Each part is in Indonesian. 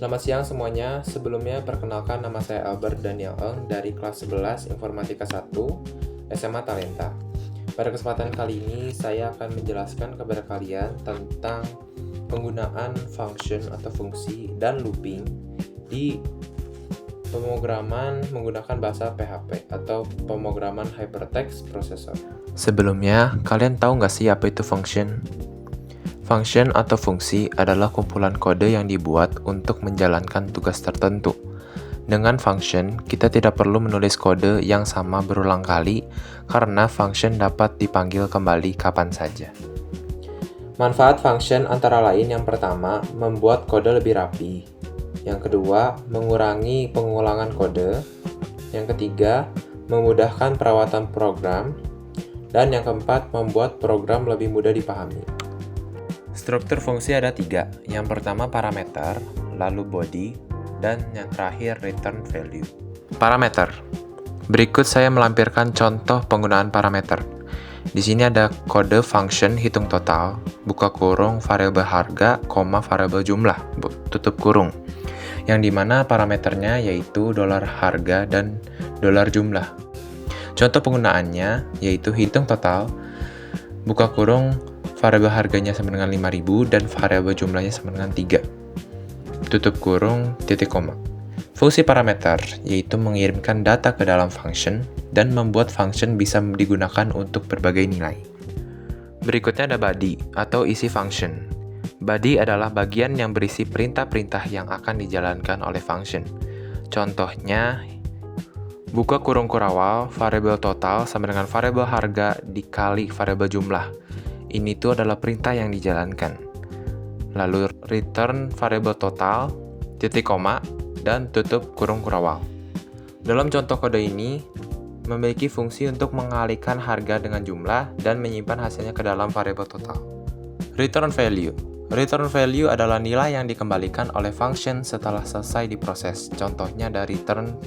Selamat siang semuanya. Sebelumnya perkenalkan, nama saya Albert Daniel Eng dari kelas 11 Informatika 1 SMA Talenta. Pada kesempatan kali ini saya akan menjelaskan kepada kalian tentang penggunaan function atau fungsi dan looping di pemrograman menggunakan bahasa PHP atau pemrograman Hypertext Processor. Sebelumnya, kalian tahu nggak sih apa itu function? Function atau fungsi adalah kumpulan kode yang dibuat untuk menjalankan tugas tertentu. Dengan function, kita tidak perlu menulis kode yang sama berulang kali karena function dapat dipanggil kembali kapan saja. Manfaat function antara lain yang pertama, membuat kode lebih rapi. Yang kedua, mengurangi pengulangan kode. Yang ketiga, memudahkan perawatan program. Dan yang keempat, membuat program lebih mudah dipahami. Struktur fungsi ada 3. Yang pertama parameter, lalu body, dan yang terakhir return value. Parameter. Berikut saya melampirkan contoh penggunaan parameter. Di sini ada kode function hitung total, buka kurung, variabel harga, variabel jumlah, tutup kurung. Yang dimana parameternya yaitu $harga dan $jumlah. Contoh penggunaannya yaitu hitung total, buka kurung, variabel harganya sama dengan 5.000 dan variabel jumlahnya sama dengan 3. Tutup kurung, titik koma. Fungsi parameter yaitu mengirimkan data ke dalam function dan membuat function bisa digunakan untuk berbagai nilai. Berikutnya ada body atau isi function. Body adalah bagian yang berisi perintah-perintah yang akan dijalankan oleh function. Contohnya, buka kurung kurawal, variabel total sama dengan variabel harga dikali variabel jumlah. Ini tuh adalah perintah yang dijalankan. Lalu return variabel total, titik koma, dan tutup kurung kurawal. Dalam contoh kode ini, memiliki fungsi untuk mengalihkan harga dengan jumlah dan menyimpan hasilnya ke dalam variabel total. Return value. Return value adalah nilai yang dikembalikan oleh function setelah selesai diproses. Contohnya dari return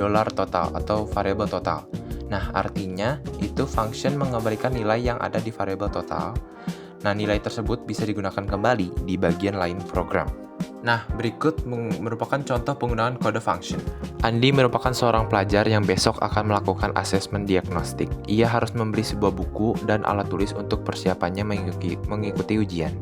$total atau variabel total. Nah, artinya itu function mengembalikan nilai yang ada di variabel total. Nah, nilai tersebut bisa digunakan kembali di bagian lain program. Nah, berikut merupakan contoh penggunaan kode function. Andi merupakan seorang pelajar yang besok akan melakukan asesmen diagnostik. Ia harus membeli sebuah buku dan alat tulis untuk persiapannya mengikuti ujian.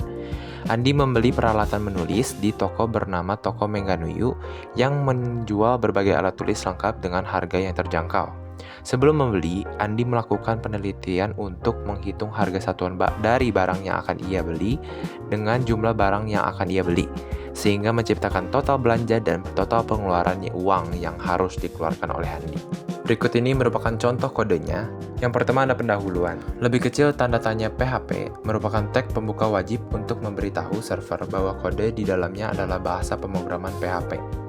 Andi membeli peralatan menulis di toko bernama Toko Mengganuyu yang menjual berbagai alat tulis lengkap dengan harga yang terjangkau. Sebelum membeli, Andi melakukan penelitian untuk menghitung harga satuan dari barang yang akan ia beli dengan jumlah barang yang akan ia beli, sehingga menciptakan total belanja dan total pengeluaran uang yang harus dikeluarkan oleh Andi. Berikut ini merupakan contoh kodenya. Yang pertama ada pendahuluan. Lebih kecil tanda tanya PHP merupakan tag pembuka wajib untuk memberitahu server bahwa kode di dalamnya adalah bahasa pemrograman PHP.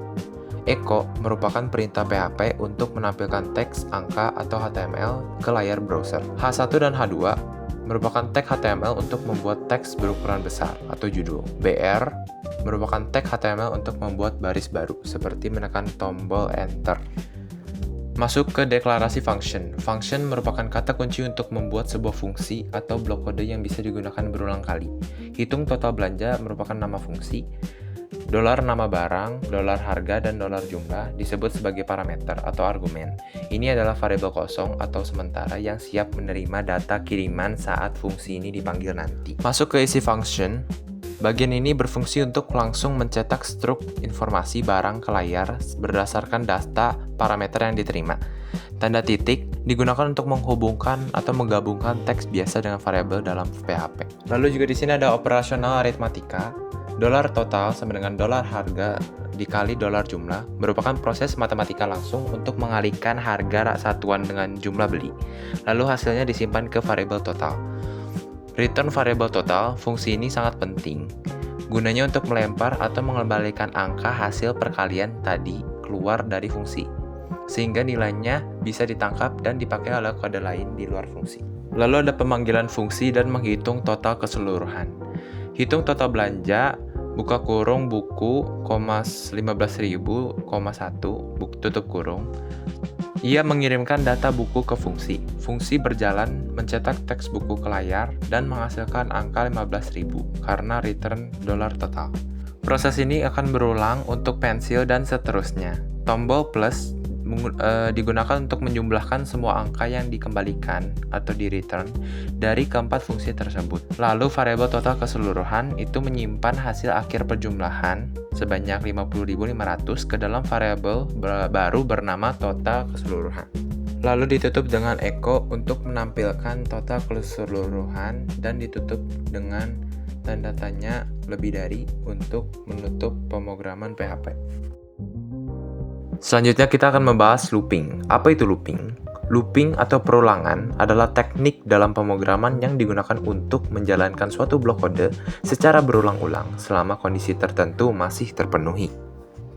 Echo merupakan perintah PHP untuk menampilkan teks, angka, atau HTML ke layar browser. H1 dan H2 merupakan tag HTML untuk membuat teks berukuran besar atau judul. BR merupakan tag HTML untuk membuat baris baru, seperti menekan tombol Enter. Masuk ke deklarasi function. Function merupakan kata kunci untuk membuat sebuah fungsi atau blok kode yang bisa digunakan berulang kali. Hitung total belanja merupakan nama fungsi. Nama barang, harga, dan jumlah disebut sebagai parameter atau argumen. Ini adalah variabel kosong atau sementara yang siap menerima data kiriman saat fungsi ini dipanggil nanti. Masuk ke isi function. Bagian ini berfungsi untuk langsung mencetak struk informasi barang ke layar berdasarkan data parameter yang diterima. Tanda titik digunakan untuk menghubungkan atau menggabungkan teks biasa dengan variabel dalam PHP. Lalu juga di sini ada operasional aritmatika. $total sama dengan $harga dikali $jumlah merupakan proses matematika langsung untuk mengalihkan harga satuan dengan jumlah beli. Lalu hasilnya disimpan ke variabel total. Return variabel total, fungsi ini sangat penting. Gunanya untuk melempar atau mengembalikan angka hasil perkalian tadi keluar dari fungsi, sehingga nilainya bisa ditangkap dan dipakai oleh kode lain di luar fungsi. Lalu ada pemanggilan fungsi dan menghitung total keseluruhan. Hitung total belanja, buka kurung buku, 15.000, 1, tutup kurung. Ia mengirimkan data buku ke fungsi. Fungsi berjalan mencetak teks buku ke layar dan menghasilkan angka 15.000 karena return $total. Proses ini akan berulang untuk pensil dan seterusnya. Tombol plus digunakan untuk menjumlahkan semua angka yang dikembalikan atau di return dari keempat fungsi tersebut. Lalu variabel total keseluruhan itu menyimpan hasil akhir perjumlahan sebanyak 50.500 ke dalam variabel baru bernama total keseluruhan. Lalu ditutup dengan echo untuk menampilkan total keseluruhan dan ditutup dengan tanda tanya lebih dari untuk menutup pemrograman PHP. Selanjutnya kita akan membahas looping. Apa itu looping? Looping atau perulangan adalah teknik dalam pemrograman yang digunakan untuk menjalankan suatu blok kode secara berulang-ulang selama kondisi tertentu masih terpenuhi.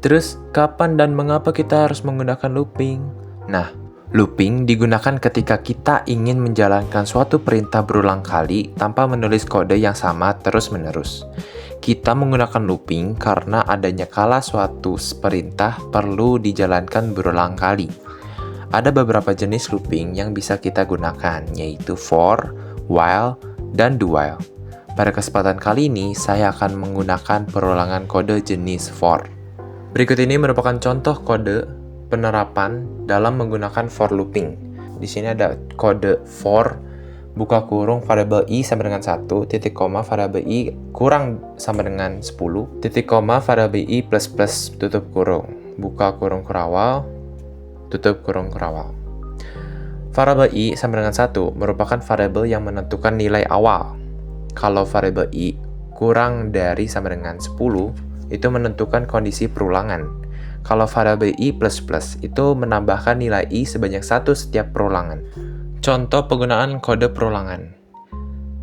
Terus, kapan dan mengapa kita harus menggunakan looping? Nah, looping digunakan ketika kita ingin menjalankan suatu perintah berulang kali tanpa menulis kode yang sama terus-menerus. Kita menggunakan looping karena adanya kala suatu perintah perlu dijalankan berulang kali. Ada beberapa jenis looping yang bisa kita gunakan, yaitu for, while, dan do while. Pada kesempatan kali ini, saya akan menggunakan perulangan kode jenis for. Berikut ini merupakan contoh kode penerapan dalam menggunakan for looping. Di sini ada kode for buka kurung variabel i sama dengan 1, titik koma variabel i kurang sama dengan 10, titik koma variabel i plus plus tutup kurung, buka kurung kurawal, tutup kurung kurawal. Variabel i sama dengan 1 merupakan variabel yang menentukan nilai awal. Kalau variabel i kurang dari sama dengan 10, itu menentukan kondisi perulangan. Kalau variabel i plus plus itu menambahkan nilai i sebanyak 1 setiap perulangan. Contoh penggunaan kode perulangan.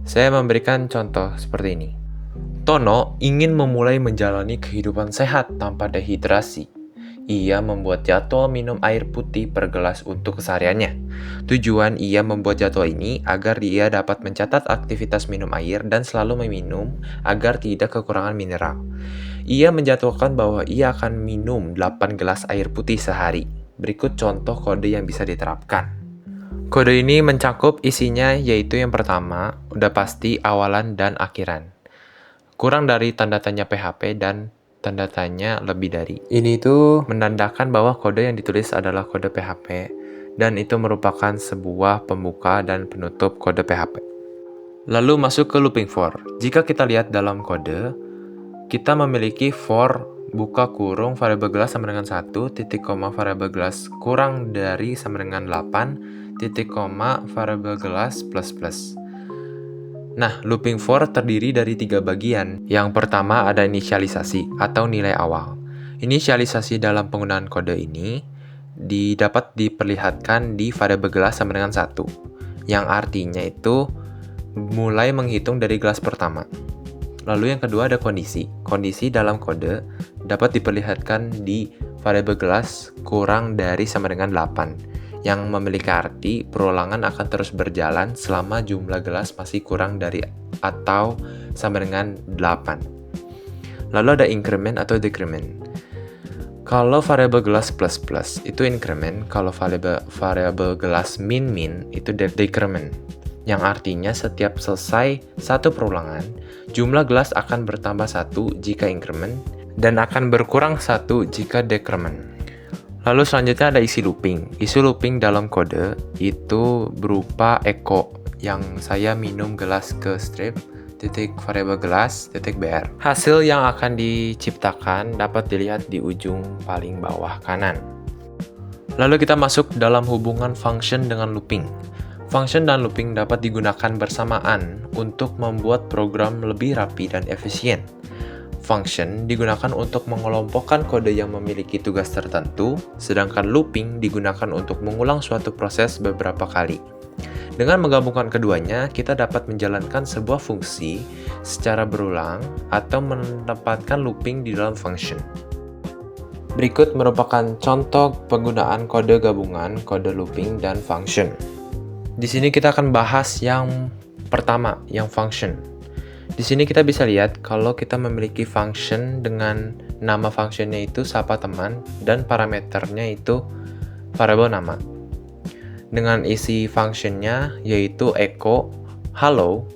Saya memberikan contoh seperti ini. Tono ingin memulai menjalani kehidupan sehat tanpa dehidrasi. Ia membuat jadwal minum air putih per gelas untuk kesehariannya. Tujuan ia membuat jadwal ini agar ia dapat mencatat aktivitas minum air dan selalu meminum agar tidak kekurangan mineral. Ia menjadwalkan bahwa ia akan minum 8 gelas air putih sehari. Berikut contoh kode yang bisa diterapkan. Kode ini mencakup isinya yaitu yang pertama, udah pasti awalan dan akhiran. Kurang dari tanda tanya PHP dan tanda tanya lebih dari. Ini itu menandakan bahwa kode yang ditulis adalah kode PHP dan itu merupakan sebuah pembuka dan penutup kode PHP. Lalu masuk ke looping for. Jika kita lihat dalam kode, kita memiliki for buka kurung variabel gelas sama dengan 1, titik koma variabel gelas kurang dari sama dengan 8, titik koma variabel gelas plus plus. Nah, looping for terdiri dari 3 bagian. Yang pertama ada inisialisasi atau nilai awal. Inisialisasi dalam penggunaan kode ini dapat diperlihatkan di variabel gelas sama dengan 1, yang artinya itu mulai menghitung dari gelas pertama. Lalu yang kedua ada kondisi. Kondisi dalam kode dapat diperlihatkan di variabel gelas kurang dari sama dengan 8, yang memiliki arti perulangan akan terus berjalan selama jumlah gelas masih kurang dari atau sama dengan 8. Lalu ada increment atau decrement. Kalau variabel gelas plus plus itu increment, kalau variabel gelas min itu decrement. Yang artinya setiap selesai satu perulangan, jumlah gelas akan bertambah 1 jika increment dan akan berkurang 1 jika decrement. Lalu selanjutnya ada isi looping. Isi looping dalam kode itu berupa echo yang saya minum gelas ke strip titik variabel gelas titik br. Hasil yang akan diciptakan dapat dilihat di ujung paling bawah kanan. Lalu kita masuk dalam hubungan function dengan looping. Function dan looping dapat digunakan bersamaan untuk membuat program lebih rapi dan efisien. Function digunakan untuk mengelompokkan kode yang memiliki tugas tertentu, sedangkan looping digunakan untuk mengulang suatu proses beberapa kali. Dengan menggabungkan keduanya, kita dapat menjalankan sebuah fungsi secara berulang atau menempatkan looping di dalam function. Berikut merupakan contoh penggunaan kode gabungan, kode looping, dan function. Di sini kita akan bahas yang pertama, yang function. Di sini kita bisa lihat kalau kita memiliki function dengan nama functionnya itu sapa teman dan parameternya itu variabel nama. Dengan isi functionnya yaitu echo hello,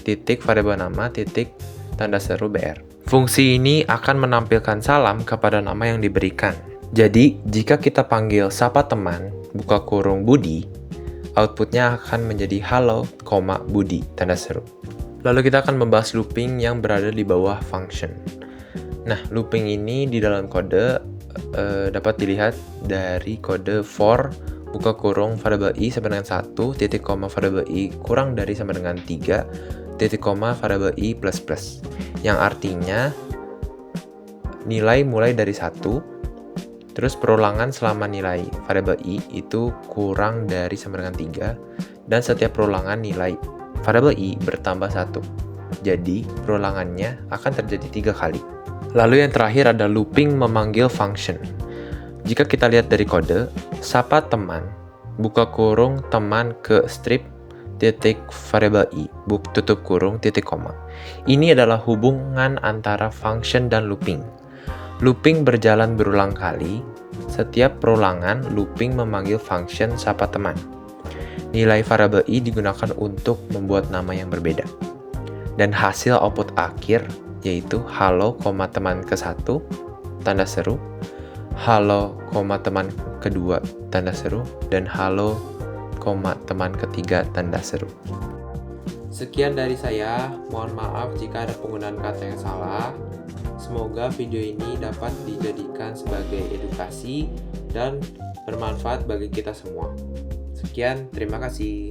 titik variabel nama, titik tanda seru BR. Fungsi ini akan menampilkan salam kepada nama yang diberikan. Jadi, jika kita panggil sapa teman, buka kurung Budi, outputnya akan menjadi halo, Budi, tanda seru. Lalu kita akan membahas looping yang berada di bawah function. Nah, looping ini di dalam kode dapat dilihat dari kode for buka kurung variabel i sama dengan 1, titik koma variabel i kurang dari sama dengan 3, titik koma variabel i plus plus. Yang artinya nilai mulai dari 1, terus perulangan selama nilai variabel i itu kurang dari sama dengan 3, dan setiap perulangan nilai variabel i bertambah 1. Jadi, perulangannya akan terjadi 3 kali. Lalu yang terakhir ada looping memanggil function. Jika kita lihat dari kode, sapa teman, buka kurung teman ke strip, titik variabel i, tutup kurung, titik koma. Ini adalah hubungan antara function dan looping. Looping berjalan berulang kali, setiap perulangan looping memanggil function sapa teman. Nilai variabel i digunakan untuk membuat nama yang berbeda. Dan hasil output akhir yaitu halo, teman ke-1, tanda seru, halo, teman kedua, tanda seru, dan halo, teman ketiga, tanda seru. Sekian dari saya, mohon maaf jika ada penggunaan kata yang salah. Semoga video ini dapat dijadikan sebagai edukasi dan bermanfaat bagi kita semua. Sekian, terima kasih.